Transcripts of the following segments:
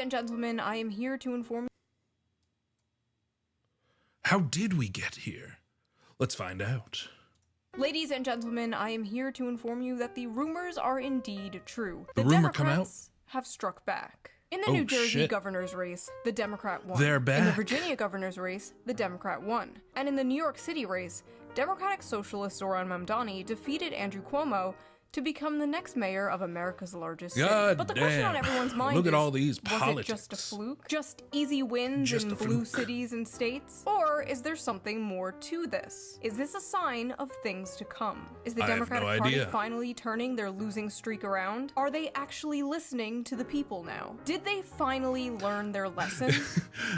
And gentlemen, I am here to inform you. How did we get here? Let's find out. Ladies and gentlemen, I am here to inform you that the rumors are indeed true. The rumor come out? Democrats have struck back. In the Oh, New Jersey shit. governor's race, the Democrat won. They're In the back. Virginia governor's race, the Democrat won. And in the New York City race, Democratic socialist Zoran Mamdani defeated Andrew Cuomo to become the next mayor of America's largest city. God But the question on damn. everyone's mind Look is, at all these was politics. it just a fluke? Just easy wins Just in a blue fluke. cities and states? Or is there something more to this? Is this a sign of things to come? Is the I have Democratic no Party idea. finally turning their losing streak around? Are they actually listening to the people now? Did they finally learn their lesson?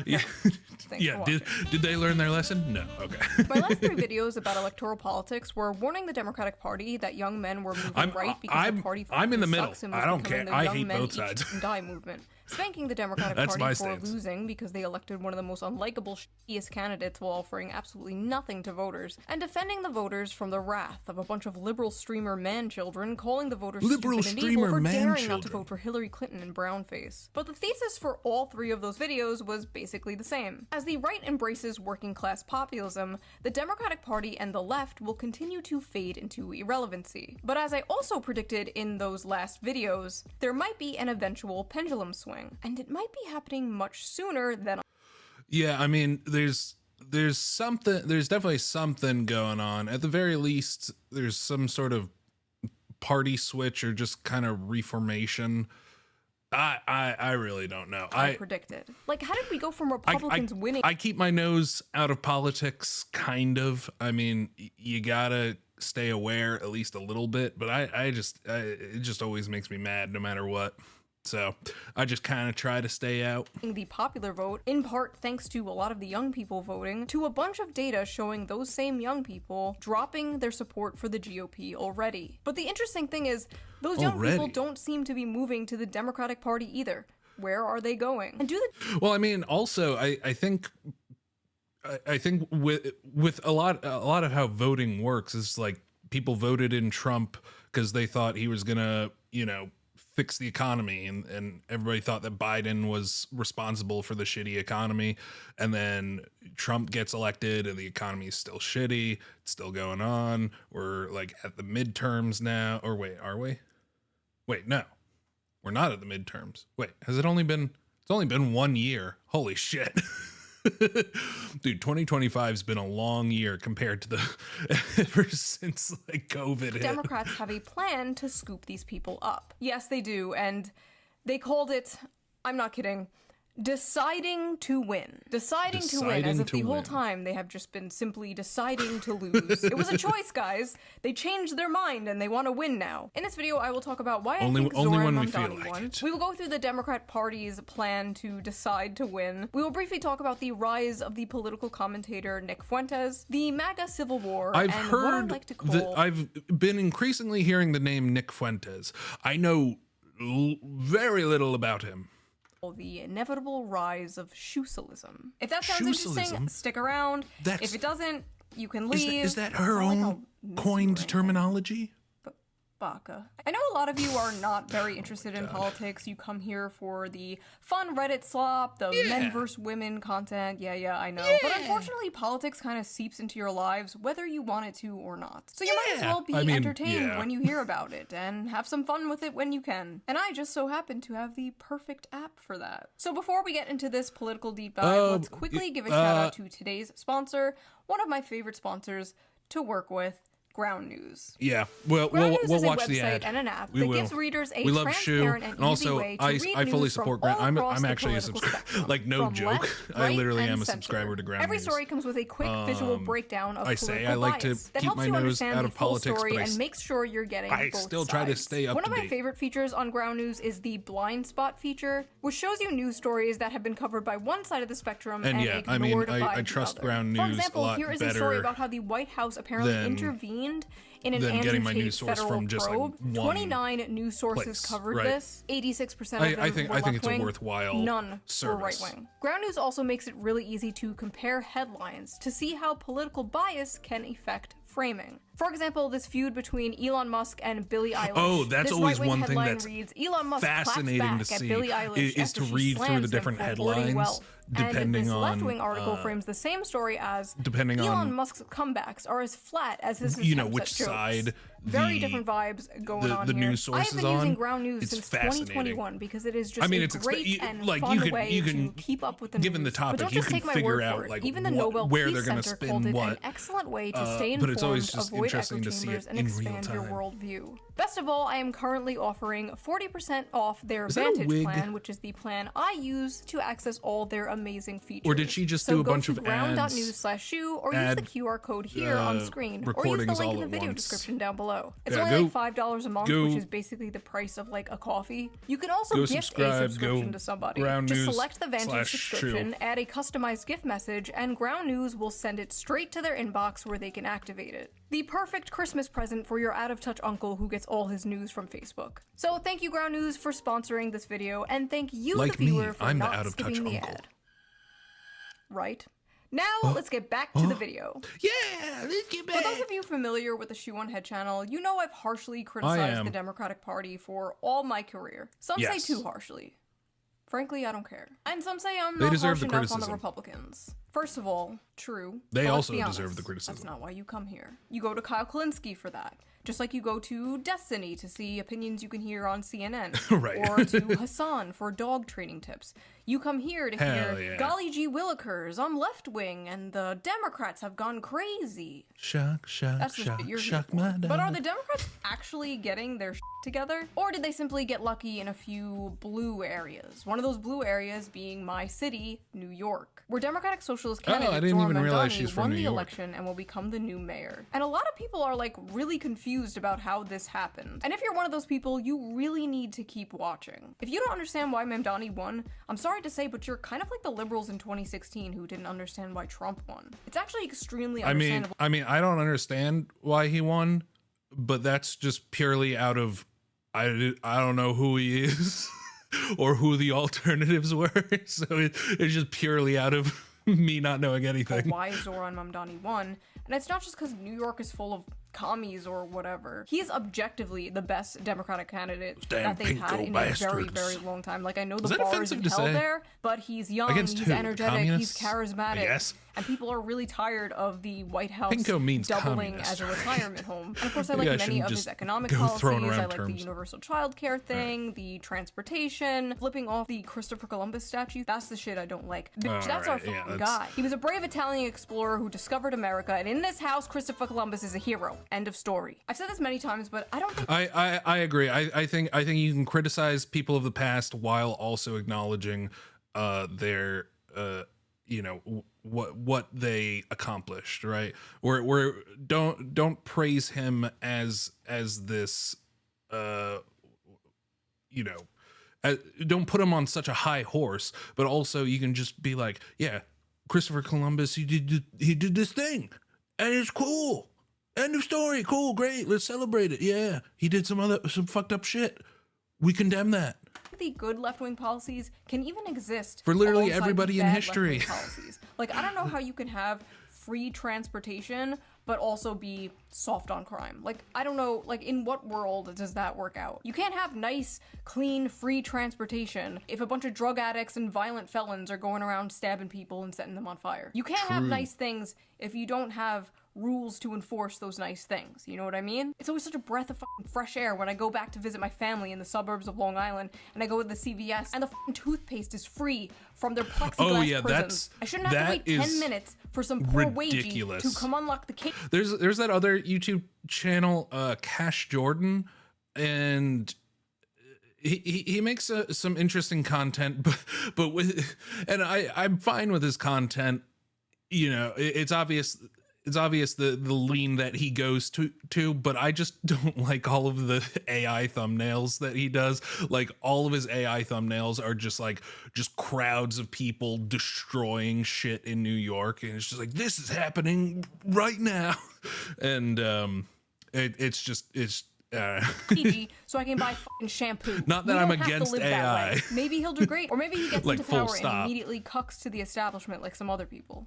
Yeah. Thanks for watching. Did they learn their lesson? No. Okay. My last 3 videos about electoral politics were warning the Democratic Party that young men were moving right because the party I'm in the middle. sucks and was I don't becoming care. the I young hate men both eat sides. and die movement. Spanking the Democratic That's Party my for stance. losing because they elected one of the most unlikable, shittiest candidates while offering absolutely nothing to voters, and defending the voters from the wrath of a bunch of liberal streamer man-children calling the voters Liberal stupid and evil streamer for daring not to man-children. vote for Hillary Clinton and brownface. But the thesis for all 3 of those videos was basically the same. As the right embraces working-class populism, the Democratic Party and the left will continue to fade into irrelevancy. But as I also predicted in those last videos, there might be an eventual pendulum swing, and it might be happening much sooner than Yeah, I mean, there's definitely something going on. At the very least, there's some sort of party switch or just kind of reformation. I really don't know. I predicted. Like, how did we go from Republicans winning? I keep my nose out of politics, kind of. I mean, you gotta stay aware at least a little bit, but it just always makes me mad no matter what. So I just kind of try to stay out. The popular vote, in part thanks to a lot of the young people voting, to a bunch of data showing those same young people dropping their support for the GOP already. But the interesting thing is, those young people don't seem to be moving to the Democratic Party either. Where are they going? And Well, I mean, also, I think with a lot of how voting works is like people voted in Trump because they thought he was gonna, fix the economy, and everybody thought that Biden was responsible for the shitty economy, and then Trump gets elected and the economy is still shitty. It's still going on. We're like at the midterms now. Or wait, are we? Wait, no, we're not at the midterms. Wait, it's only been 1 year. Holy shit. Dude, 2025's been a long year compared to ever since like COVID hit. Democrats have a plan to scoop these people up. Yes, they do, and they called it, I'm not kidding, deciding to win. Deciding to win, as if the whole time they have just been simply deciding to lose. It was a choice, guys. They changed their mind and they want to win now. In this video, I will talk about why I think Zoran Mamdani won. We will go through the Democrat Party's plan to decide to win. We will briefly talk about the rise of the political commentator Nick Fuentes, the MAGA civil war, I've and heard what I like to call... I've been increasingly hearing the name Nick Fuentes. I know very little about him. The inevitable rise of shoe-socialism. If that sounds Shoe-socialism? interesting, stick around. If it doesn't, you can leave. Is that her own coined terminology? Baka. I know a lot of you are not very interested in politics. You come here for the fun Reddit slop, the men versus women content. Yeah, I know. But unfortunately, politics kind of seeps into your lives, whether you want it to or not. So you might as well be entertained when you hear about it, and have some fun with it when you can. And I just so happen to have the perfect app for that. So before we get into this political deep dive, let's quickly give a shout out to today's sponsor, one of my favorite sponsors to work with, Ground News. Yeah, we'll watch the ad. And an app we that gives readers a love Shoe, transparent and easy way to read I fully news support from Ground. all across I'm the actually a political subscriber. spectrum, Like, no from joke. left, I right, literally and am a center. subscriber to Ground Every News. story comes with a quick visual breakdown of political like to bias that keep helps my you nose understand out the of full politics, story but and makes sure you're getting I both still sides. try to stay up One to of my date. favorite features on Ground News is the blind spot feature, which shows you news stories that have been covered by one side of the spectrum and ignored by I trust the other. Ground For News example, a lot here is a story better about how the White House apparently intervened in an Andrew getting my Tate news source federal from just, like, probe. one 29 news sources place, covered right. this. 86% of them I think were it's a left-wing. worthwhile None service. were right-wing. Ground News also makes it really easy to compare headlines to see how political bias can affect framing. For example, this feud between Elon Musk and Billie Eilish. Oh, that's this always right-wing one thing headline that's reads, Elon Musk fascinating claps to back see at Billie Eilish is to after she read through slams the them different for hoarding headlines wealth. And depending this on left-wing article frames the same story as Elon Musk's comebacks are as flat as his attempts which at jokes. side Very different vibes going on the here. news source I've been is on. using Ground News It's since fascinating. 2021 because it is just it's a great and like fun you way can to keep up with the given news. the topic, But don't you just can take my figure word out for it. like Even the what, Nobel where Peace they're going to Center spin called it what. an excellent way to stay but informed, it's always just avoid interesting echo to see chambers, it and in real expand your time. worldview. Best of all, I am currently offering 40% off their Is that a Vantage wig? plan, which is the plan I use to access all their amazing features. Or did she just so do a bunch go of to ground.news/shoe or use the QR code here on screen, or use the recordings link all in the at video once. description down below. It's Yeah, only go- like $5 a month, go- which is basically the price of like a coffee. You can also Go gift a subscribe, subscription go to somebody. Ground Just News select the Vantage /Shoe. subscription, add a customized gift message, and Ground News will send it straight to their inbox where they can activate it. The perfect Christmas present for your out-of-touch uncle who gets all his news from Facebook. So thank you, Ground News, for sponsoring this video, and thank you, Like the viewer, me, for I'm the not out-of-touch skipping the uncle. ad. Right. Now, let's get back to the video. Yeah, let's get For those of you familiar with the Shoe0nHead channel, you know I've harshly criticized am. the Democratic Party for all my career. Some say Yes. too harshly. Frankly, I don't care. And some say I'm They not deserve harsh the enough on the criticism. Republicans. First of all, true. They but let's also be deserve honest, the criticism. That's not why you come here. You go to Kyle Kalinske for that. Just like you go to Destiny to see opinions you can hear on CNN. Right. Or to Hassan for dog training tips. You come here to Hell hear, yeah. golly gee willikers, I'm left wing and the Democrats have gone crazy. Shock, That's the shit you're here for. my But are dog. the Democrats actually getting their shit together? Or did they simply get lucky in a few blue areas? One of those blue areas being my city, New York, where Democratic Socialist candidate I didn't Zoran even realize Mandani she's from won New the York. election and will become the new mayor. And a lot of people are like really confused about how this happened. And if you're one of those people, you really need to keep watching. If you don't understand why Mamdani won, I'm sorry to say, but you're kind of like the liberals in 2016 who didn't understand why Trump won. It's actually extremely understandable. I mean, I don't understand why he won, but that's just purely out of I don't know who he is or who the alternatives were. So it's just purely out of me not knowing anything. Why Zoran Mamdani won, and it's not just because New York is full of commies or whatever. He is objectively the best Democratic candidate damn that they've had pinko in a very, bastards. very long time. Like, I know Is the that bar is offensive in to hell say? there, but he's young, Against he's who? energetic, Communists? he's charismatic, Yes. and people are really tired of the White House Pinko means doubling communist, as a right? retirement home. And of course, I like Yeah, I many shouldn't of his just economic go policies. throwing I around like the terms. universal childcare thing, the transportation, flipping off the Christopher Columbus statue. That's the shit I don't like. Bitch, that's our Alright, yeah, fucking that's- guy. He was a brave Italian explorer who discovered America, and in this house, Christopher Columbus is a hero. End of story. I've said this many times, but I don't think I agree. I think you can criticize people of the past while also acknowledging their what they accomplished, right? Or don't praise him as this don't put him on such a high horse, but also you can just be like, yeah, Christopher Columbus, he did this thing and it's cool. End of story. Cool, great. Let's celebrate it. Yeah, he did some fucked up shit. We condemn that. the good left-wing policies can even exist For literally alongside everybody the in bad history. left-wing policies. Like, I don't know how you can have free transportation but also be soft on crime. Like, I don't know, like, in what world does that work out? You can't have nice, clean, free transportation if a bunch of drug addicts and violent felons are going around stabbing people and setting them on fire. You can't have nice things if you don't have rules to enforce those nice things. You know what I mean? It's always such a breath of fucking fresh air when I go back to visit my family in the suburbs of Long Island and I go to the CVS and the fucking toothpaste is free from their plexiglass prisons. I shouldn't have to wait 10 minutes for some poor wagey ridiculous. to come unlock the cake. There's that other YouTube channel, Cash Jordan, and he makes some interesting content, but with, and I'm fine with his content. You know, it's obvious the lean that he goes to, but I just don't like all of the AI thumbnails that he does. Like, all of his AI thumbnails are just crowds of people destroying shit in New York, and it's just like, this is happening right now. And it's PG, so I can buy fucking shampoo. Not that We I'm don't have to against live that AI. way. Maybe he'll do great, or maybe he gets Like, into full power stop. and immediately cucks to the establishment like some other people.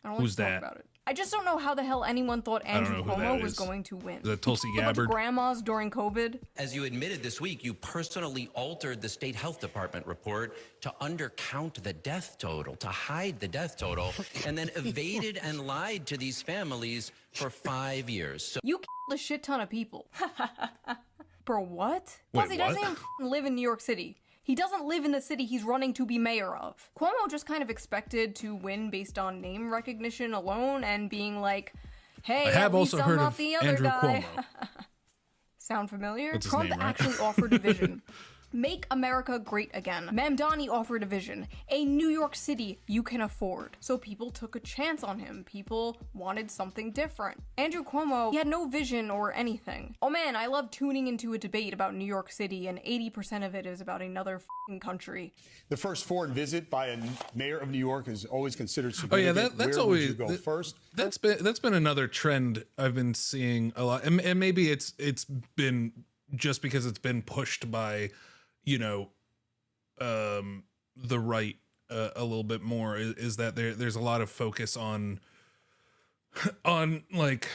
I don't like Who's to talk that? about it. I just don't know how the hell anyone thought Andrew know who Cuomo that was is. going to win. The Tulsi A bunch of Gabbard. grandmas during COVID. As you admitted this week, you personally altered the state health department report to undercount the death total, to hide the death total, and then evaded and lied to these families for 5 years. So You killed a shit ton of people. Bro, what? Wait, Plus, he doesn't what? even live in New York City. He doesn't live in the city he's running to be mayor of. Cuomo just kind of expected to win based on name recognition alone and being like, hey, I have at least also I'm heard not of the other Andrew guy. Cuomo. Sound familiar? That's his Trump name, right? actually offered a vision. Make America great again. Mamdani offered a vision. A New York City you can afford. So people took a chance on him. People wanted something different. Andrew Cuomo, he had no vision or anything. Oh man, I love tuning into a debate about New York City and 80% of it is about another f***ing country. The first foreign visit by a mayor of New York is always considered Oh yeah, significant. that's Where always would you go first? That's been another trend I've been seeing a lot, and maybe it's been just because it's been pushed by, you know, the right a little bit more. Is that there's a lot of focus on like,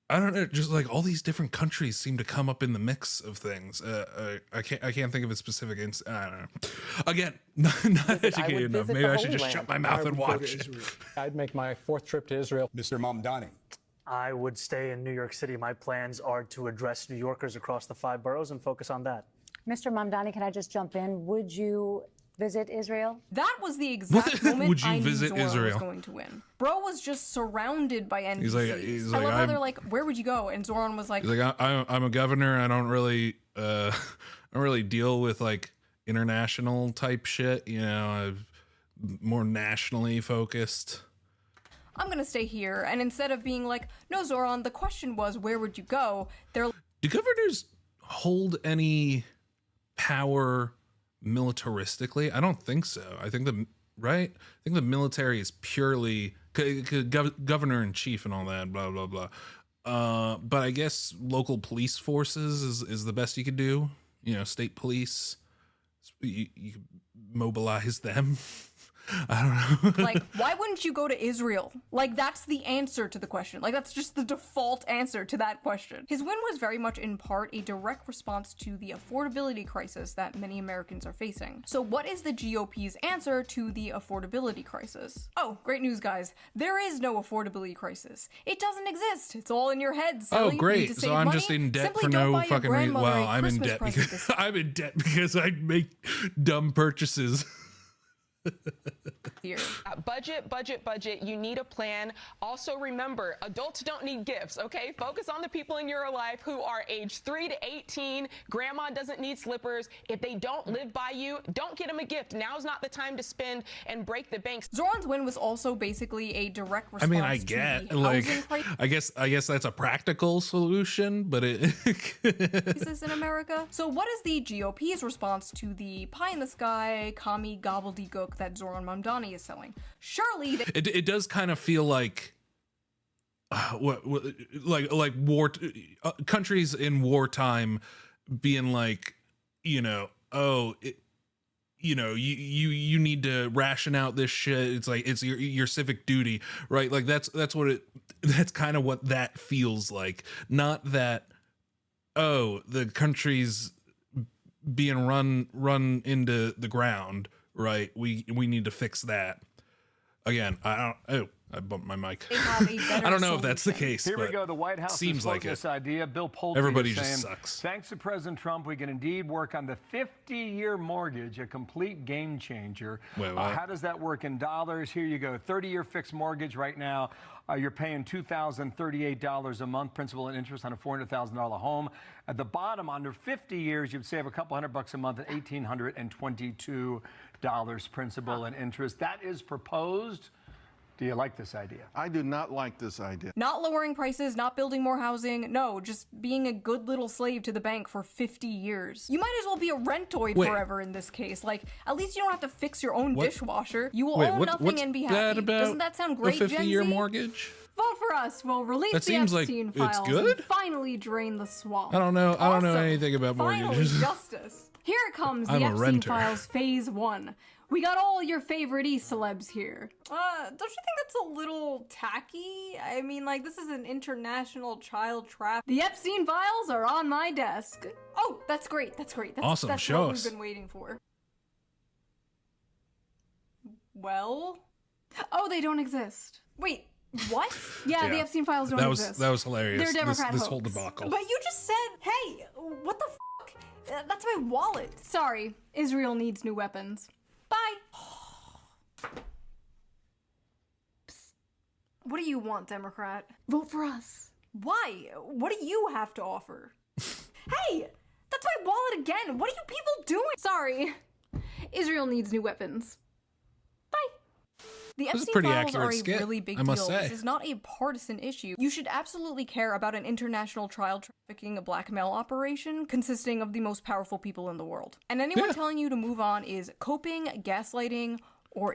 I don't know, just like all these different countries seem to come up in the mix of things. I can't think of a specific I don't know. Again, not educated enough. Maybe I should just shut my mouth and watch it. I'd make my 4th trip to Israel. Mr. Mamdani. I would stay in New York City. My plans are to address New Yorkers across the 5 boroughs and focus on that. Mr. Mamdani, can I just jump in? Would you visit Israel? That was the exact moment Would you I knew visit Zoran was Israel? going to win. Bro was just surrounded by NPCs. He's I like, love how they're like, where would you go? And Zoran was like, He's like, I'm a governor. I don't really I don't really deal with like international type shit. You know, I'm more nationally focused. I'm gonna stay here. And instead of being like, no, Zoran, the question was, where would you go? They're Do governors hold any power militaristically? I don't think so. I think the military is purely governor in chief and all that, blah blah blah. But I guess local police forces is the best you could do. You know, state police, you could mobilize them. I don't know. like, why wouldn't you go to Israel? Like, that's the answer to the question. Like, that's just the default answer to that question. His win was very much in part a direct response to the affordability crisis that many Americans are facing. So what is the GOP's answer to the affordability crisis? Oh, great news, guys. There is no affordability crisis. It doesn't exist. It's all in your head, silly. Oh, Need great. to So save I'm money? just in debt Simply for don't no buy your fucking reason. grandmother Well, a I'm in Christmas debt present because this I'm in debt because I make dumb purchases. year. Budget. You need a plan. Also remember, adults don't need gifts, okay? Focus on the people in your life who are age 3 to 18. Grandma doesn't need slippers. If they don't live by you, don't get them a gift. Now's not the time to spend and break the banks. Zoran's win was also basically a direct response I mean, I to get the like, housing crisis. I guess that's a practical solution, but it. Crisis in America. So what is the GOP's response to the pie in the sky, commie gobbledygook that Zoran Mamdani is selling? Surely they It does kind of feel like what like war countries in wartime being like, you know, you know, you need to ration out this shit. It's like it's your civic duty, right? Like that's kind of what that feels like. Not that, oh, the country's being run into the ground, right? We need to fix that. Again, I bumped my mic. have a better I don't know if that's the solution. case. Here we but go. The White House seems is like floating it. this idea. Bill Pulte Everybody is just saying, sucks. thanks to President Trump, we can indeed work on the 50-year mortgage, a complete game changer. Wait, what? How does that work in dollars? Here you go. 30-year fixed mortgage right now. You're paying $2,038 a month, principal and interest on a $400,000 home. At the bottom, under 50 years, you'd save a couple $100 a month at $1,822 principal and interest. That is proposed. Do you like this idea? I do not like this idea. Not lowering prices, not building more housing. No, just being a good little slave to the bank for 50 years. You might as well be a rentoid Wait. forever in this case. Like, at least you don't have to fix your own What? dishwasher. You will Wait, own what's nothing and be bad happy. about Doesn't that sound great, a 50-year Gen Z? mortgage? Vote for us. We'll release That the seems like Epstein it's files good? and finally drain the swamp. I don't know Awesome. anything about Finally, mortgages. justice. Here it comes, the I'm a Epstein renter. Files Phase 1. We got all your favorite E-celebs here. Don't you think that's a little tacky? I mean, like, this is an international child trap. The Epstein Files are on my desk. Oh, that's great, that's great. Awesome, That's show what us. we've been waiting for. Well? Oh, they don't exist. Wait, what? Yeah, the Yeah. Epstein Files don't exist. That was hilarious. They're Democrat this hoax. whole debacle. But you just said, hey, what the fuck? That's my wallet. Sorry, Israel needs new weapons. Bye. Psst. What do you want, Democrat? Vote for us. Why? What do you have to offer? Hey, that's my wallet again. What are you people doing? Sorry, Israel needs new weapons. Bye. The This is a Epstein pretty Files accurate are a skit, really big I must deal. say. This is not a partisan issue. You should absolutely care about an international child trafficking blackmail operation consisting of the most powerful people in the world. And anyone Yeah. telling you to move on is coping, gaslighting, or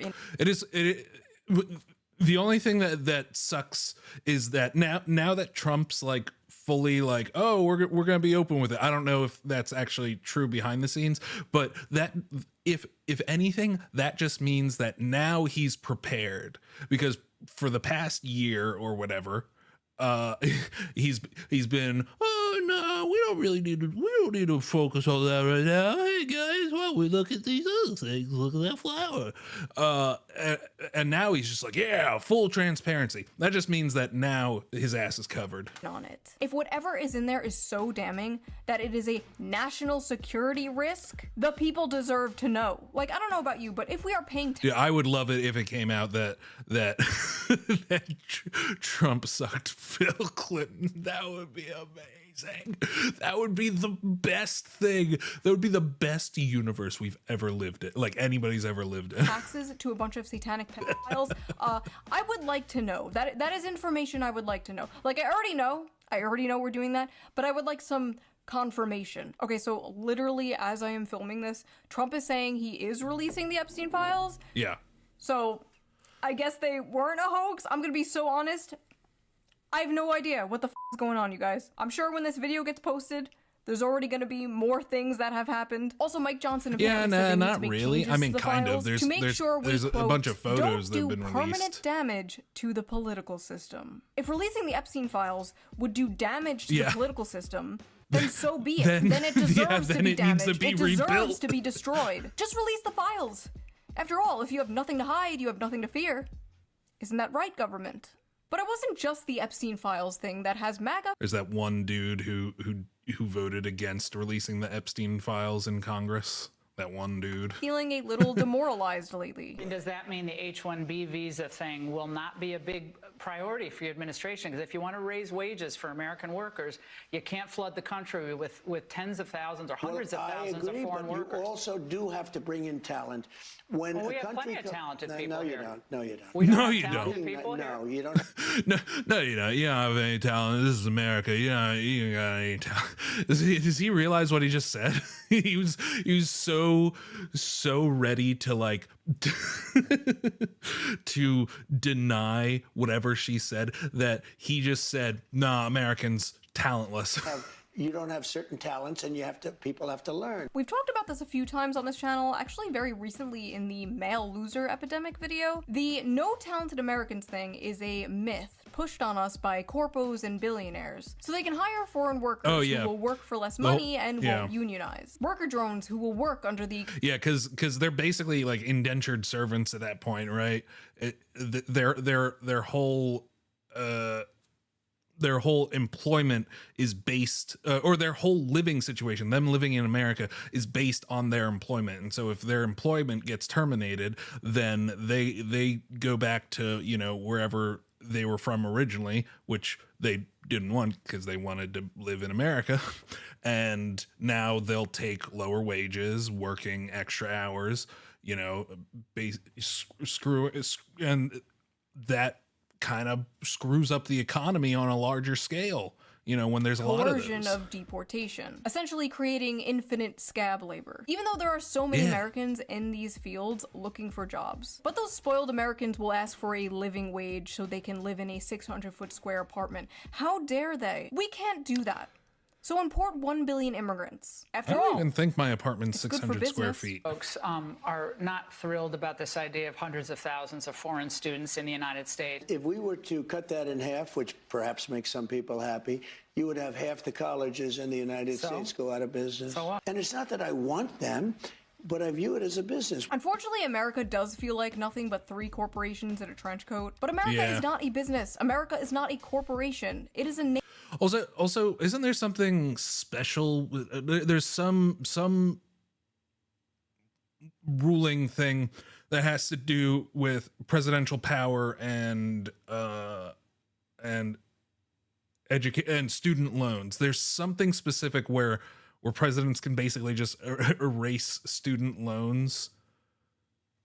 The only thing that sucks is that now that Trump's like fully like, oh, we're gonna be open with it. I don't know if that's actually true behind the scenes, but that if anything, that just means that now he's prepared, because for the past year or whatever, he's been, oh no, we don't need to focus on that right now. Hey guys, well, we look at these other things, look at that flower. And now he's just like, yeah, full transparency. That just means that now his ass is covered on it. If whatever is in there is so damning that it is a national security risk, the people deserve to know. Like, I don't know about you, but if we are paying Yeah, I would love it if it came out that that Trump sucked Bill Clinton. That would be amazing. That would be the best thing. That would be the best universe we've ever lived in, like anybody's ever lived in. taxes to a bunch of satanic pedophiles, I would like to know. That is information I would like to know. Like, I already know we're doing that, but I would like some confirmation. Okay, so literally as I am filming this, Trump is saying he is releasing the Epstein Files. Yeah. So I guess they weren't a hoax. I'm gonna be so honest. I have no idea what the is going on, you guys. I'm sure when this video gets posted, there's already going to be more things that have happened. Also, Mike Johnson apparently said they need to make changes I mean, to the kind files of. There's to make sure we, a quote, bunch of photos that have don't do been permanent released. damage to the political system. If releasing the Epstein Files would do damage to the political system, then so be it. Then it deserves to be damaged. It deserves to be destroyed. Just release the files. After all, if you have nothing to hide, you have nothing to fear. Isn't that right, government? But it wasn't just the Epstein Files thing that has MAGA. There's that one dude who voted against releasing the Epstein Files in Congress. That one dude. Feeling a little demoralized lately. And does that mean the H-1B visa thing will not be a big priority for your administration? Because if you want to raise wages for American workers, you can't flood the country with tens of thousands or hundreds of thousands of foreign workers. You also do have to bring in talent. When well, we a have country plenty of talented people no, here. You don't. No, you don't. We don't No, have you talented don't. People no, here? you don't. No, you don't. You don't have any talent. This is America. You ain't got any talent. Does he realize what he just said? he was so ready to like to deny whatever she said that he just said, nah, Americans talentless. You don't have certain talents, and people have to learn. We've talked about this a few times on this channel, actually very recently in the male loser epidemic video. The no talented Americans thing is a myth pushed on us by corpos and billionaires, so they can hire foreign workers who will work for less money and won't unionize. Worker drones who will work under the because they're basically like indentured servants at that point, right? Their whole employment is based, or their whole living situation, them living in America, is based on their employment. And so if their employment gets terminated, then they go back to, wherever they were from originally, which they didn't want because they wanted to live in America. And now they'll take lower wages, working extra hours, and that kind of screws up the economy on a larger scale, when there's a lot of those. Coercion of deportation, essentially creating infinite scab labor. Even though there are so many Americans in these fields looking for jobs. But those spoiled Americans will ask for a living wage so they can live in a 600-foot square apartment. How dare they? We can't do that. So import 1 billion immigrants. I After don't all, even think my apartment's it's good for 600 square business. feet. Folks are not thrilled about this idea of hundreds of thousands of foreign students in the United States. If we were to cut that in half, which perhaps makes some people happy, you would have half the colleges in the United States go out of business. So what? And it's not that I want them, but I view it as a business. Unfortunately, America does feel like nothing but 3 corporations in a trench coat. But America Yeah. is not a business. America is not a corporation. It is a Also, isn't there something special? There's some ruling thing that has to do with presidential power and student loans. There's something specific where presidents can basically just erase student loans.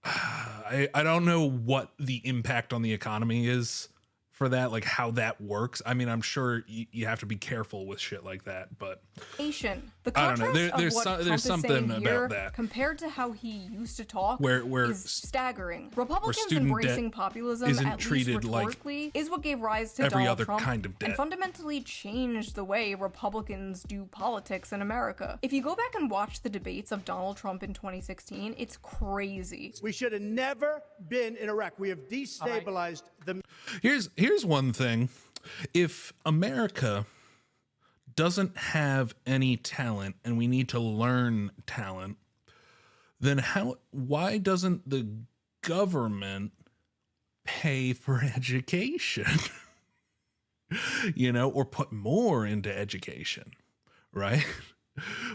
I don't know what the impact on the economy is for that, like how that works. I mean, I'm sure you have to be careful with shit like that, but nation. The I don't know. contrast There's of what Trump there's is something saying about here that. compared to how he used to talk Where is staggering. where Republicans student embracing debt populism, isn't at least treated like rhetorically, is what gave rise to every Donald other Trump kind of debt. and fundamentally changed the way Republicans do politics in America. If you go back and watch the debates of Donald Trump in 2016, it's crazy. We should have never been in Iraq. We have destabilized the... Here's one thing. If America doesn't have any talent and we need to learn talent, then why doesn't the government pay for education? You know, or put more into education, right?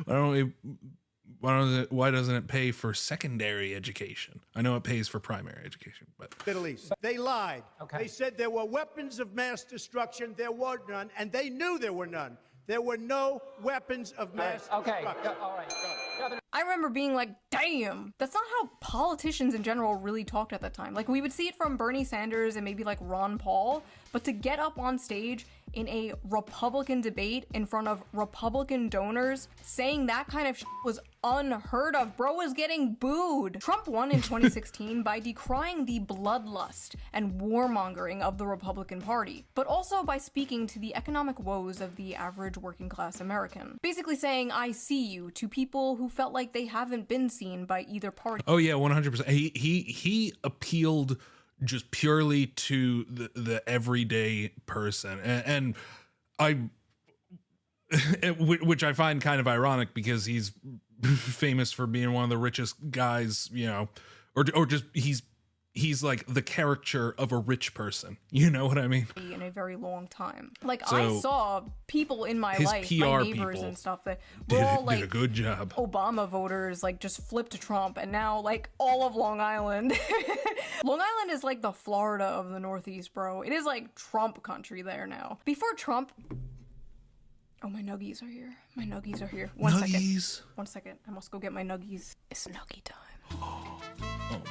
Why doesn't it pay for secondary education? I know it pays for primary education, but Middle East. They lied. Okay. They said there were weapons of mass destruction. There were none, and they knew there were none. There were no weapons of mass destruction. All right. I remember being like, damn, that's not how politicians in general really talked at that time. Like, we would see it from Bernie Sanders and maybe like Ron Paul, but to get up on stage in a Republican debate in front of Republican donors saying that kind of shit was unheard of. Bro was getting booed. Trump won in 2016 by decrying the bloodlust and warmongering of the Republican Party, but also by speaking to the economic woes of the average working class American. Basically saying, I see you, to people who felt like they haven't been seen by either party. oh yeah, 100%. He appealed just purely to the everyday person, and I, which I find kind of ironic because he's famous for being one of the richest guys, you know, or just he's like the caricature of a rich person. You know what I mean? In a very long time. Like, So, I saw people in my his life, PR my neighbors people and stuff, that were all did like a good job. Obama voters, like, just flipped to Trump, and now like all of Long Island. Long Island is like the Florida of the Northeast, bro. It is like Trump country there now. Before Trump. Oh, my nuggies are here. My nuggies are here. One second. Nuggies? 1 second. I must go get my nuggies. It's nuggie time. Oh my god.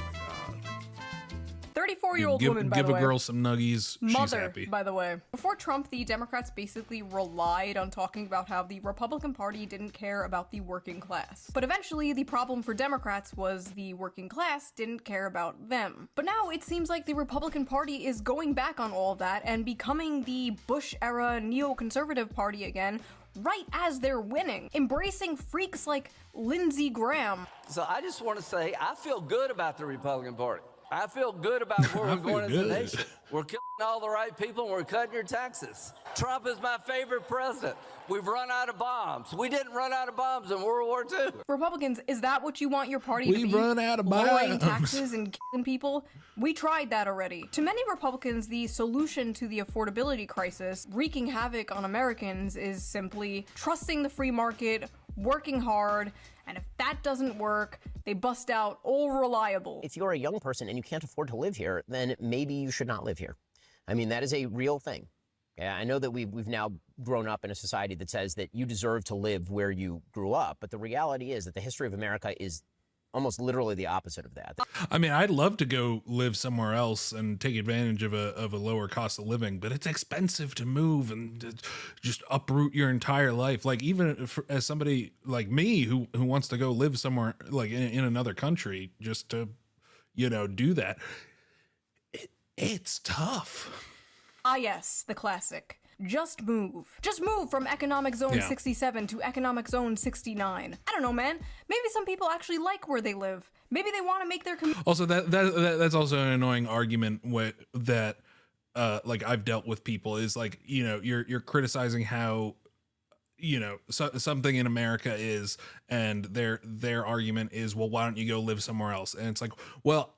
34-year-old woman, by give the a way. girl some nuggies. She's Mother, happy. by the way. Before Trump, the Democrats basically relied on talking about how the Republican Party didn't care about the working class. But eventually, the problem for Democrats was the working class didn't care about them. But now it seems like the Republican Party is going back on all of that and becoming the Bush-era neoconservative party again, right as they're winning, embracing freaks like Lindsey Graham. So I just want to say I feel good about the Republican Party. I feel good about where we're going as a nation. We're killing all the right people and we're cutting your taxes. Trump is my favorite president. We've run out of bombs. We didn't run out of bombs in World War II. Republicans, is that what you want your party to be? We've run out of Lowering bombs. taxes and killing people? We tried that already. To many Republicans, the solution to the affordability crisis wreaking havoc on Americans is simply trusting the free market, working hard, and if that doesn't work, they bust out all reliable. If you're a young person and you can't afford to live here, then maybe you should not live here. I mean, that is a real thing. Yeah, I know that we've now grown up in a society that says that you deserve to live where you grew up, but the reality is that the history of America is almost literally the opposite of that. I mean, I'd love to go live somewhere else and take advantage of a lower cost of living, but it's expensive to move and to just uproot your entire life. Like, even as somebody like me who wants to go live somewhere like in another country just to, you know, do that, it's tough. Ah yes, the classic. Just move. Just move from economic zone 67 to economic zone 69. I don't know, man. Maybe some people actually like where they live. Maybe they want to make their community. Also, that's also an annoying argument that like I've dealt with people is like, you know, you're criticizing how, you know, something in America is, and their argument is, well, why don't you go live somewhere else? And it's like, well,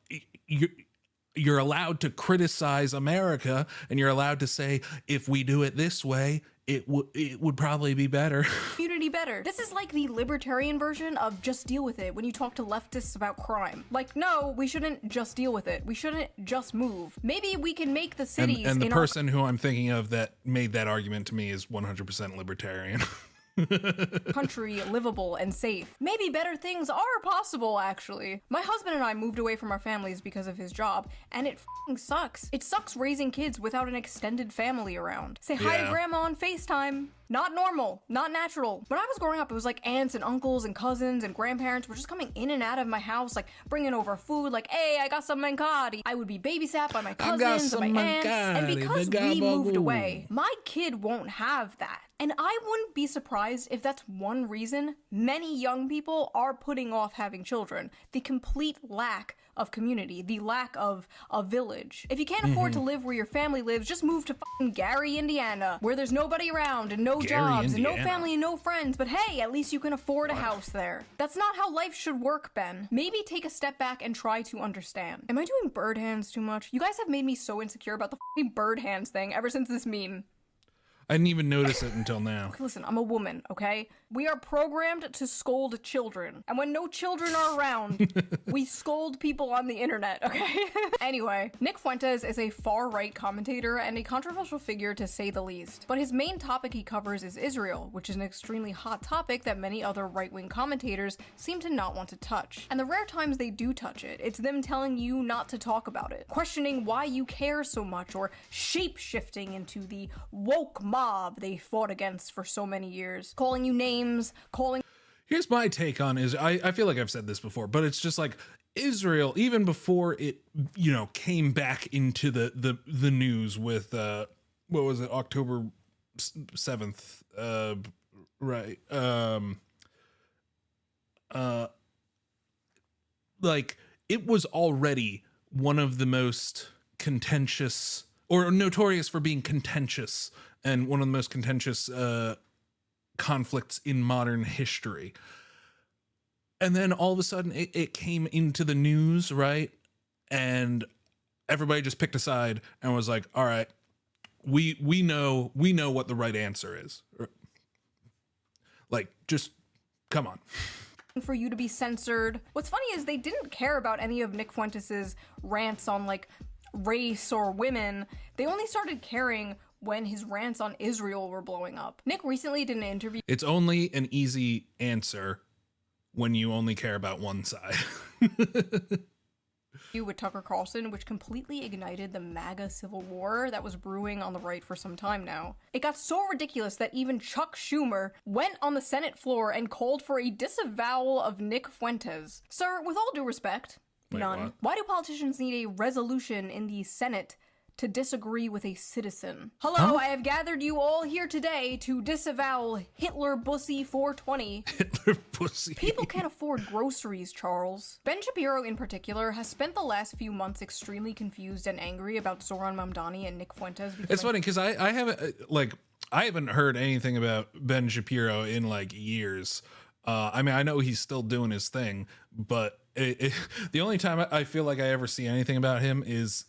you're allowed to criticize America, and you're allowed to say, if we do it this way, it would probably be better. Community better. This is like the libertarian version of just deal with it when you talk to leftists about crime. Like, no, we shouldn't just deal with it. We shouldn't just move. Maybe we can make the cities and the person who I'm thinking of that made that argument to me is 100% libertarian. country livable and safe. Maybe better things are possible, actually. My husband and I moved away from our families because of his job, and it f***ing sucks. It sucks raising kids without an extended family around. Say hi to grandma on FaceTime. Not normal, not natural. When I was growing up, it was like aunts and uncles and cousins and grandparents were just coming in and out of my house, like bringing over food, like, hey, I got some mancati. I would be babysat by my cousins and my aunts. And because we moved away, my kid won't have that. And I wouldn't be surprised if that's one reason many young people are putting off having children. The complete lack of community, the lack of a village. If you can't afford to live where your family lives, just move to fucking Gary, Indiana, where there's nobody around and no jobs and no family and no friends, but hey, at least you can afford a house there. That's not how life should work, Ben. Maybe take a step back and try to understand. Am I doing bird hands too much? You guys have made me so insecure about the fucking bird hands thing ever since this meme. I didn't even notice it until now. Listen, I'm a woman, okay? We are programmed to scold children. And when no children are around, we scold people on the internet, okay? Anyway, Nick Fuentes is a far-right commentator and a controversial figure to say the least. But his main topic he covers is Israel, which is an extremely hot topic that many other right-wing commentators seem to not want to touch. And the rare times they do touch it, it's them telling you not to talk about it, questioning why you care so much, or shape-shifting into the woke mob they fought against for so many years, calling you names, calling... Here's my take on Israel. I feel like I've said this before, but it's just like Israel, even before it, you know, came back into the news with, what was it, October 7th, right, like, it was already one of the most contentious, or notorious for being contentious, and one of the most contentious conflicts in modern history. And then all of a sudden it came into the news, right? And everybody just picked a side and was like, all right, we know what the right answer is. Like, just come on. For you to be censored. What's funny is they didn't care about any of Nick Fuentes' rants on, like, race or women. They only started caring when his rants on Israel were blowing up. Nick recently did an interview. It's only an easy answer when you only care about one side. With Tucker Carlson, which completely ignited the MAGA civil war that was brewing on the right for some time now. It got so ridiculous that even Chuck Schumer went on the Senate floor and called for a disavowal of Nick Fuentes. Sir, with all due respect, none. What? Why do politicians need a resolution in the Senate to disagree with a citizen? Hello, Huh? I have gathered you all here today to disavow Hitler Bussy 420. Hitler Bussy. People can't afford groceries, Charles. Ben Shapiro, in particular, has spent the last few months extremely confused and angry about Zoran Mamdani and Nick Fuentes. It's funny because I haven't heard anything about Ben Shapiro in like years. I mean, I know he's still doing his thing, but the only time I feel like I ever see anything about him is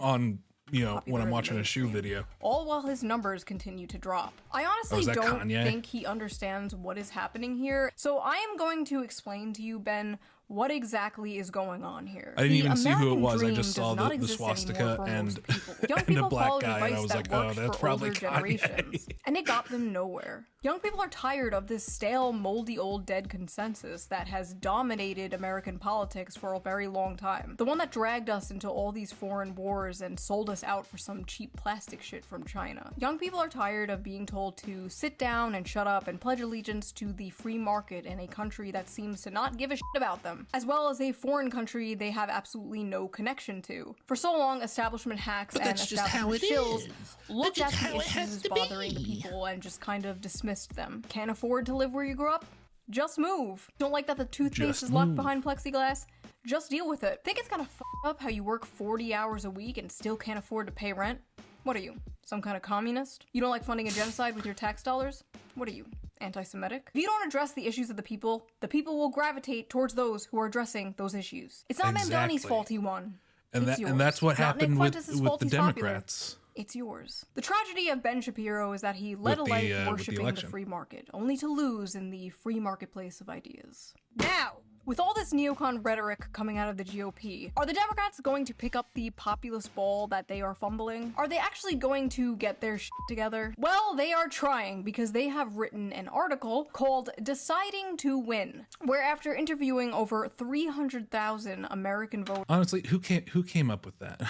on, you know, when I'm watching a shoe video. All while his numbers continue to drop. I honestly don't think he understands what is happening here. So I am going to explain to you, Ben, what exactly is going on here. I didn't even see who it was. I just saw the swastika and a black guy, and I was like, oh, that's probably Kanye. And it got them nowhere. Young people are tired of this stale, moldy, old, dead consensus that has dominated American politics for a very long time. The one that dragged us into all these foreign wars and sold us out for some cheap plastic shit from China. Young people are tired of being told to sit down and shut up and pledge allegiance to the free market in a country that seems to not give a shit about them. them, as well as a foreign country they have absolutely no connection to. For so long, establishment hacks and establishment shills looked at the issues bothering the people and just kind of dismissed them. Can't afford to live where you grew up? Just move. Don't like that the toothpaste is locked behind plexiglass? Just deal with it. Think it's kind of f***ed up how you work 40 hours a week and still can't afford to pay rent? What are you, some kind of communist? You don't like funding a genocide with your tax dollars? What are you, anti-Semitic? If you don't address the issues of the people will gravitate towards those who are addressing those issues. It's not Mamdani's fault he won. And that's what happened with the Democrats. It's yours. The tragedy of Ben Shapiro is that he led a life worshipping the free market, only to lose in the free marketplace of ideas. Now, with all this neocon rhetoric coming out of the GOP, are the Democrats going to pick up the populist ball that they are fumbling? Are they actually going to get their shit together? Well, they are trying, because they have written an article called Deciding to Win, where after interviewing over 300,000 American voters... Honestly, who came up with that?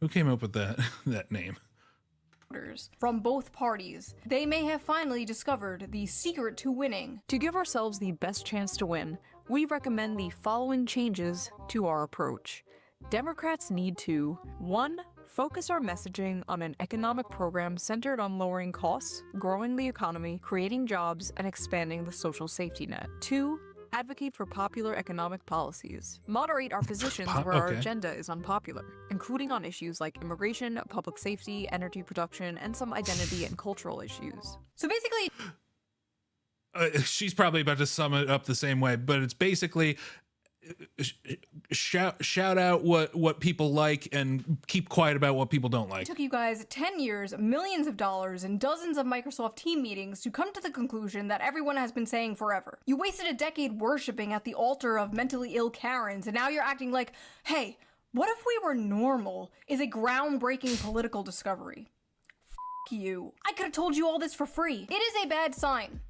Who came up with that name? From both parties, they may have finally discovered the secret to winning. To give ourselves the best chance to win, we recommend the following changes to our approach. Democrats need to 1. Focus our messaging on an economic program centered on lowering costs, growing the economy, creating jobs, and expanding the social safety net. 2. Advocate for popular economic policies. Moderate our positions where our agenda is unpopular, including on issues like immigration, public safety, energy production, and some identity and cultural issues. So basically... she's probably about to sum it up the same way, but it's basically shout out what people like and keep quiet about what people don't like. It took you guys 10 years, millions of dollars, and dozens of Microsoft team meetings to come to the conclusion that everyone has been saying forever. You wasted a decade worshipping at the altar of mentally ill Karens, and now you're acting like, hey, what if we were normal is a groundbreaking political discovery. F*** you. I could have told you all this for free. It is a bad sign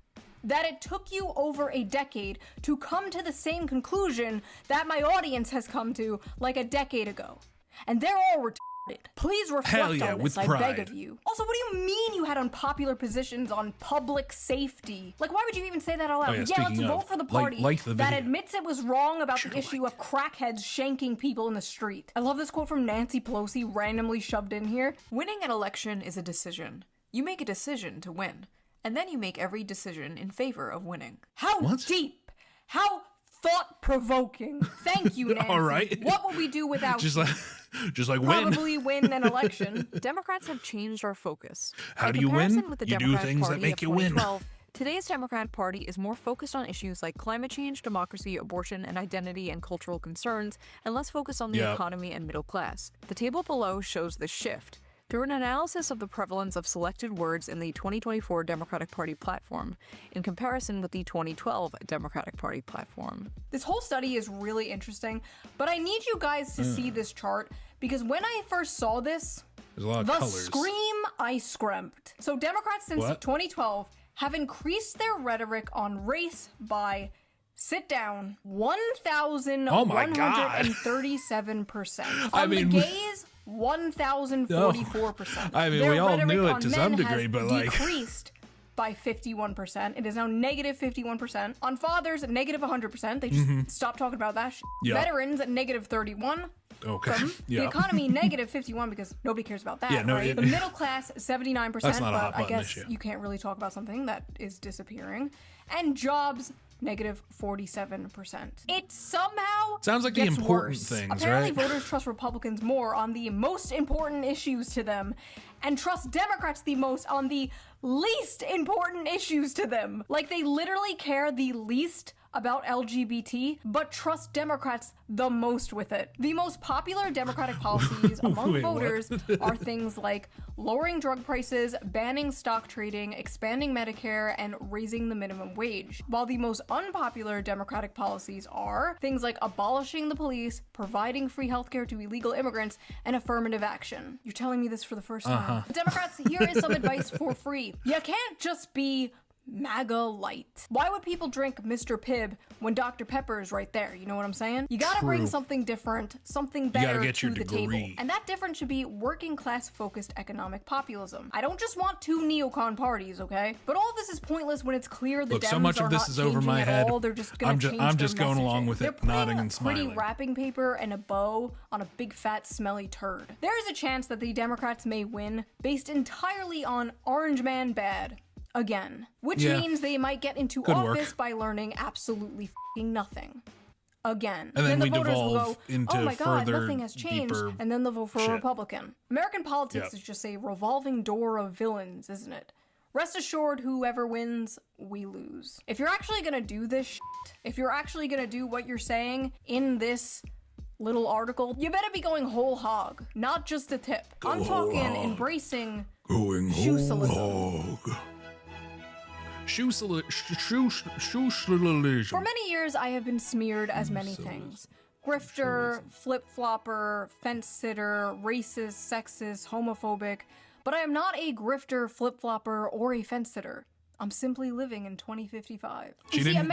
that it took you over a decade to come to the same conclusion that my audience has come to like a decade ago. And they're all retarded. Please reflect on this, I beg of you. Also, what do you mean you had unpopular positions on public safety? Like, why would you even say that out loud? Yeah, let's vote for the party that admits it was wrong about the issue of crackheads shanking people in the street. I love this quote from Nancy Pelosi randomly shoved in here. Winning an election is a decision. You make a decision to win. And then you make every decision in favor of winning. How deep? How thought-provoking. Thank you, Nancy. All right. What would we do without just like probably win an election. Democrats have changed our focus. How do you win? You do things that make you win. Today's Democrat Party is more focused on issues like climate change, democracy, abortion, and identity and cultural concerns, and less focused on the economy and middle class. The table below shows this shift. Through an analysis of the prevalence of selected words in the 2024 Democratic Party platform in comparison with the 2012 Democratic Party platform. This whole study is really interesting, but I need you guys to see this chart because when I first saw this, there's a lot of the colors. Scream I screamed. So Democrats since 2012 have increased their rhetoric on race by, sit down, 1,137%. On the gays, 1,044%. I mean, we all knew it to some degree, but like decreased by 51%. It is now negative 51%. On fathers, negative 100%. They just stopped talking about that shit. Veterans, negative 31%. Okay. The economy, negative 51 because nobody cares about that, right? The middle class, 79%, that's not a hot but I button guess issue. you can't really talk about something that is disappearing. And jobs, negative 47%. It somehow sounds like the gets important worse. things, Apparently, right? voters trust Republicans more on the most important issues to them, and trust Democrats the most on the least important issues to them. Like, they literally care the least about LGBT, but trust Democrats the most with it. The most popular Democratic policies among voters are things like lowering drug prices, banning stock trading, expanding Medicare, and raising the minimum wage. While the most unpopular Democratic policies are things like abolishing the police, providing free healthcare to illegal immigrants, and affirmative action. You're telling me this for the first time. Democrats, here is some advice for free. You can't just be MAGA light. Why would people drink Mr. Pibb when Dr. Pepper is right there? You know what I'm saying? You gotta bring something different, something better to the table. And that difference should be working class focused economic populism. I don't just want 2 neocon parties, okay? But all of this is pointless when it's clear the Dems so much are of this not is over changing my at head. all. They're just gonna change I'm just their going messaging. along with They're it, nodding and putting smiling. pretty wrapping paper and a bow on a big fat smelly turd. There is a chance that the Democrats may win based entirely on Orange Man bad. Again. Which means they might get into office by learning absolutely f***ing nothing. Again. And then the we voters will devolve go, into oh my god, further, nothing has changed, deeper and then they'll vote for a shit. Republican. American politics is just a revolving door of villains, isn't it? Rest assured, whoever wins, we lose. If you're actually gonna do this shit, if you're actually gonna do what you're saying in this little article, you better be going whole hog, not just a tip. I'm talking embracing shoe-socialism. For many years, I have been smeared as many things. Grifter, flip-flopper, fence-sitter, racist, sexist, homophobic, but I am not a grifter, flip-flopper, or a fence-sitter. I'm simply living in 2055. She didn't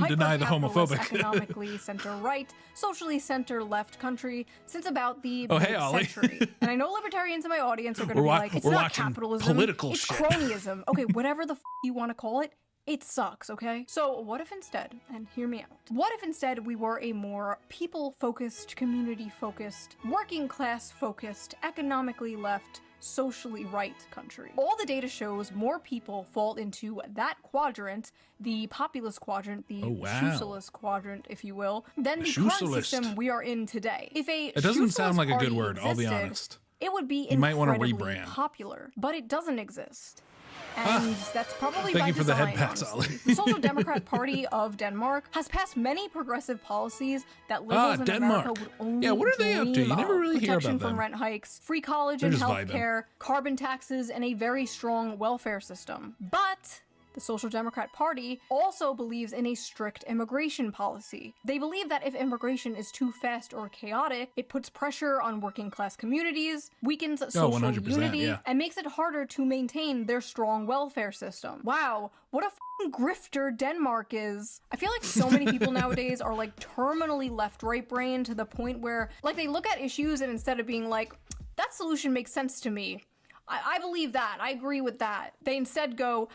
deny the homophobic. Economically center-right, socially center-left country since about the Ollie. century. And I know libertarians in my audience are going to be like, it's not capitalism, it's cronyism. Okay, whatever the f you want to call it, it sucks, okay? So what if instead, and hear me out, what if instead we were a more people-focused, community-focused, working-class-focused, economically left, socially right country? All the data shows more people fall into that quadrant, the populist quadrant, the shoe-socialist quadrant, if you will, than the current system we are in today. If a it doesn't sound like a good party word, I'll be existed, honest. It would be You might want to incredibly rebrand. popular, but it doesn't exist. And that's probably Thank by you for the design, head pats, honestly. Ollie. The Social Democrat Party of Denmark has passed many progressive policies that liberals in Denmark. America would only Yeah, what are they up to? dream You never of. really hear Protection about from them. rent hikes, free college They're and just vibing. healthcare, carbon taxes, and a very strong welfare system. But the Social Democrat Party also believes in a strict immigration policy. They believe that if immigration is too fast or chaotic, it puts pressure on working class communities, weakens social 100%, unity, yeah. and makes it harder to maintain their strong welfare system. Wow, what a f***ing grifter Denmark is. I feel like so many people nowadays are like terminally left-right brain to the point where like they look at issues and instead of being like, that solution makes sense to me, I believe that, I agree with that, they instead go,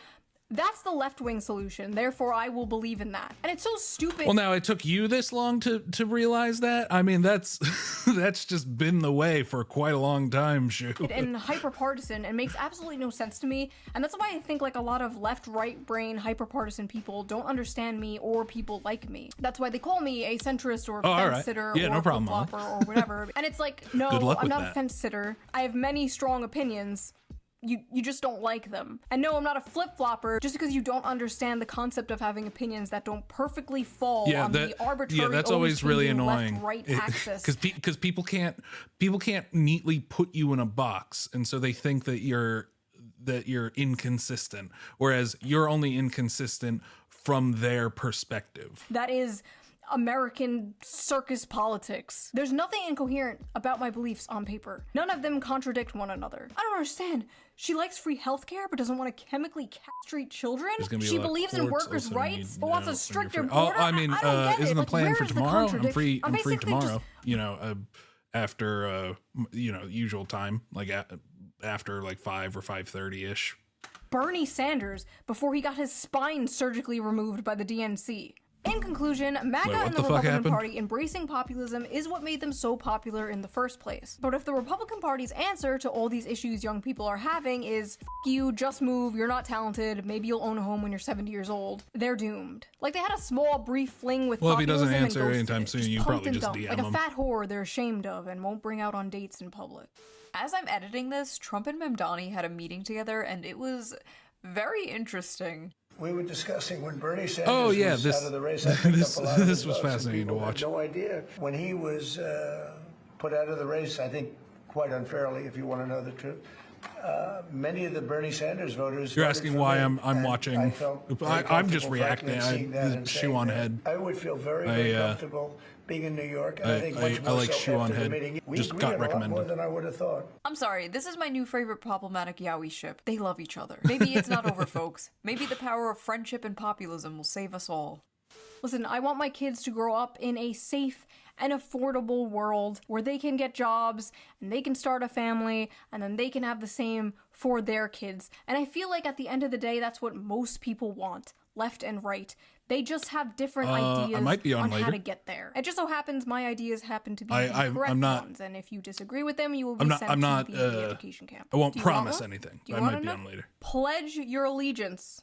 that's the left-wing solution, therefore I will believe in that. And it's so stupid. Well, now it took you this long to realize that? I mean, that's that's just been the way for quite a long time, Shoe. And hyper-partisan and makes absolutely no sense to me. And that's why I think like a lot of left-right brain hyper-partisan people don't understand me or people like me. That's why they call me a centrist or all right. fence-sitter Yeah, or no problem, flip-flopper or whatever. And it's like, no, Good luck I'm with not that. a fence-sitter. I have many strong opinions. You just don't like them. And no, I'm not a flip-flopper just because you don't understand the concept of having opinions that don't perfectly fall on the arbitrary, that's always really annoying. left-right axis. Because people can't neatly put you in a box, and so they think that you're inconsistent, whereas you're only inconsistent from their perspective. That is American circus politics. There's nothing incoherent about my beliefs on paper. None of them contradict one another. I don't understand. She likes free healthcare but doesn't want to chemically castrate children? She believes in workers' rights but wants a stricter border? I mean, I don't get isn't it. the Like, plan where for is the tomorrow? I'm contradiction? free basically tomorrow. just- After usual time, like after like 5 or 5:30 ish. Bernie Sanders before he got his spine surgically removed by the DNC. In conclusion, MAGA and the Republican Party embracing populism is what made them so popular in the first place. But if the Republican Party's answer to all these issues young people are having is, F you, just move, you're not talented, maybe you'll own a home when you're 70 years old, they're doomed. Like they had a small brief fling with Well, if he populism doesn't answer and anytime ghosted it. soon, you pumped probably and just dumped. DM like him. a fat whore they're ashamed of and won't bring out on dates in public. As I'm editing this, Trump and Mamdani had a meeting together and it was very interesting. We were discussing when Bernie Sanders was out of the race. This was fascinating to watch. No idea. When he was put out of the race, I think quite unfairly, if you want to know the truth, Many of the Bernie Sanders voters. You're asking why I'm watching. I'm just reacting. Shoe0nHead. I would feel very comfortable being in New York. And I think much more like so after the Shoe0nHead. meeting. We Just agreed got on a lot recommended. more than I would have thought. I'm sorry, this is my new favorite problematic yaoi ship. They love each other. Maybe it's not over, folks. Maybe the power of friendship and populism will save us all. Listen, I want my kids to grow up in a safe and affordable world where they can get jobs and they can start a family and then they can have the same for their kids. And I feel like at the end of the day, that's what most people want, left and right. They just have different ideas I might be on how later. to get there. It just so happens my ideas happen to be I'm the correct not- ones, and if you disagree with them, you will be I'm sent not. to the education camp. I won't Do you want promise one? anything. Do you I want might be know? on later. Pledge your allegiance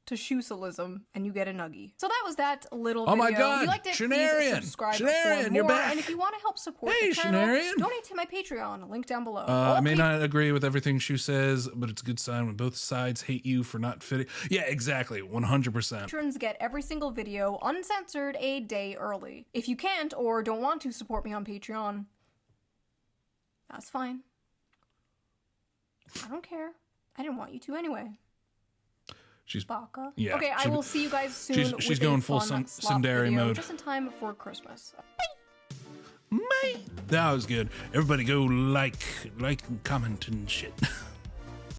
to Shoe0nism, and you get a nuggie. So that was that little Oh video. my God, If you liked it, Shoe0nHead. please subscribe Shoe0nHead, for you're more. back. And if you want to help support Hey, the channel, Shoe0nHead. donate to my Patreon. Link down below. I may not agree with everything Shoe says, but it's a good sign when both sides hate you for not fitting. Yeah, exactly. 100%. Patrons get every single video uncensored a day early. If you can't or don't want to support me on Patreon, that's fine. I don't care. I didn't want you to anyway. She's Baka. yeah, Okay, I she- will see you guys soon. she's with going a full fun slop Sundari video mode. just in time for Christmas. That was good. Everybody go like and comment and shit.